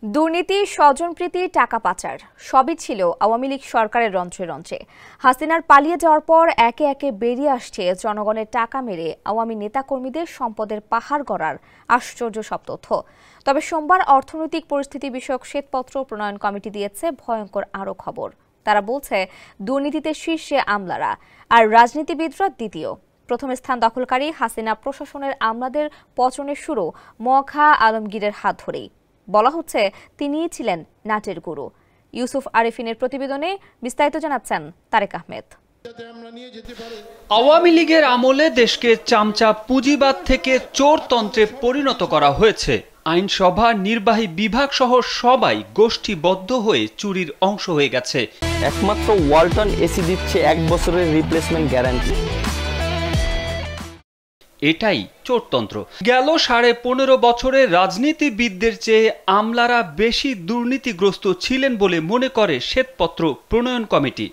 দুর্নীতি, স্বজনপ্রীতি, টাকা পাচার সবই ছিল আওয়ামী লীগ সরকারের রন্ধ্রে রন্ধ্রে। হাসিনার পালিয়ে যাওয়ার পর একে একে বেরিয়ে আসছে জনগণের টাকা মেরে আওয়ামী নেতাকর্মীদের সম্পদের পাহাড় গড়ার আশ্চর্য সব তথ্য। তবে সোমবার অর্থনৈতিক পরিস্থিতি বিষয়ক শ্বেতপত্র প্রণয়ন কমিটি দিয়েছে ভয়ঙ্কর আরও খবর। তারা বলছে দুর্নীতিতে শীর্ষে আমলারা আর রাজনীতিবিদরা দ্বিতীয়। প্রথম স্থান দখলকারী হাসিনা প্রশাসনের আমলাদের পচনের শুরু মখা আলমগীরের হাত ধরেই। বলা হচ্ছে তিনিই ছিলেন নাটের গুরু। ইউসুফ আরিফিনের প্রতিবেদনে বিস্তারিত জানাচ্ছেন তারেক আহমেদ। আওয়ামী লীগের আমলে দেশকে চামচা পুঁজিবাদ থেকে চোরতন্ত্রে পরিণত করা হয়েছে। আইনসভা, নির্বাহী বিভাগ সহ সবাই গোষ্ঠীবদ্ধ হয়ে চুরির অংশ হয়ে গেছে। একমাত্র ওয়ালটন এসি দিচ্ছে 1 বছরের রিপ্লেসমেন্ট গ্যারান্টি। এটাই চোরতন্ত্র। গেল 15.5 বছরে রাজনীতিবিদদের চেয়ে আমলারা বেশি দুর্নীতিগ্রস্ত ছিলেন বলে মনে করে শ্বেতপত্র প্রণয়ন কমিটি।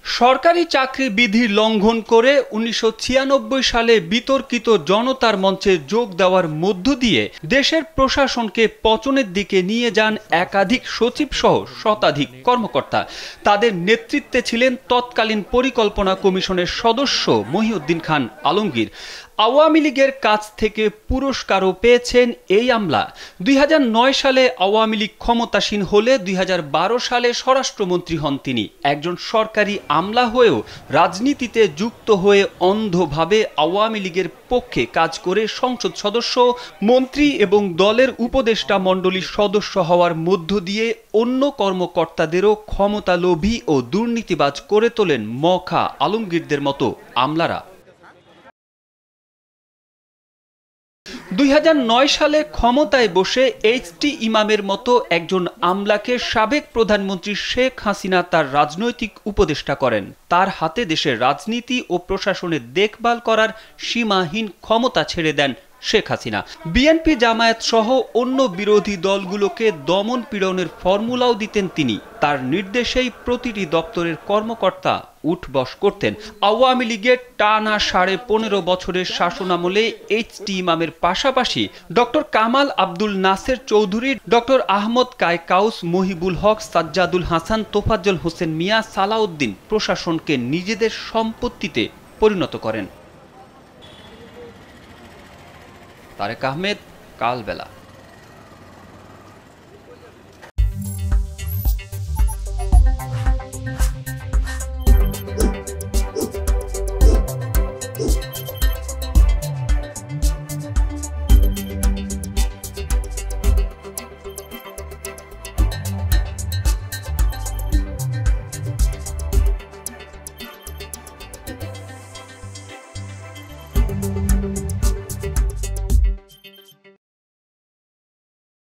সরকারি চাকরি বিধি লঙ্ঘন করে 1996 সালে বিতর্কিত জনতার মঞ্চে যোগ দেওয়ার মধ্য দিয়ে দেশের প্রশাসনকে পতনের দিকে নিয়ে যান একাধিক সচিব সহ শতাধিক কর্মকর্তা। তাদের নেতৃত্বে ছিলেন তৎকালীন পরিকল্পনা কমিশনের সদস্য মহিউদ্দিন খান আলমগীর। আওয়ামী লীগের কাছ থেকে পুরস্কারও পেয়েছেন এই আমলা। 2009 সালে আওয়ামী লীগ ক্ষমতাসীন হলে 2012 সালে স্বরাষ্ট্রমন্ত্রী হন তিনি। একজন সরকারি আমলা হয়েও রাজনীতিতে যুক্ত হয়ে অন্ধভাবে আওয়ামী লীগের পক্ষে কাজ করে সংসদ সদস্য, মন্ত্রী এবং দলের উপদেষ্টা মণ্ডলীর সদস্য হওয়ার মধ্য দিয়ে অন্য কর্মকর্তাদেরও ক্ষমতালোভী ও দুর্নীতিবাজ করে তোলেন মখা আলমগীরদের মতো আমলারা। 2009 সালে ক্ষমতায় বসে এইচটি ইমামের মতো একজন আমলাকে সাবেক প্রধানমন্ত্রী শেখ হাসিনা তার রাজনৈতিক উপদেষ্টা করেন। তার হাতে দেশের রাজনীতি ও প্রশাসনের দেখভাল করার সীমাহীন ক্ষমতা ছেড়ে দেন শেখ হাসিনা। বিএনপি, জামায়াত সহ অন্য বিরোধী দলগুলোকে দমন পীড়নের ফর্মুলাও দিতেন তিনি। তার নির্দেশেই প্রতিটি দপ্তরের কর্মকর্তা উঠবস করতেন। আওয়ামী লীগের টানা 15.5 বছরের শাসনামলে এইচটি ইমামের পাশাপাশি ডক্টর কামাল আব্দুল নাসের চৌধুরী, ডক্টর আহমদ কায়কাউস, মহিবুল হক, সাজ্জাদুল হাসান, তোফাজ্জল হোসেন মিয়া, সালাউদ্দিন প্রশাসনকে নিজেদের সম্পত্তিতে পরিণত করেন। তারেক আহমেদ, কালবেলা।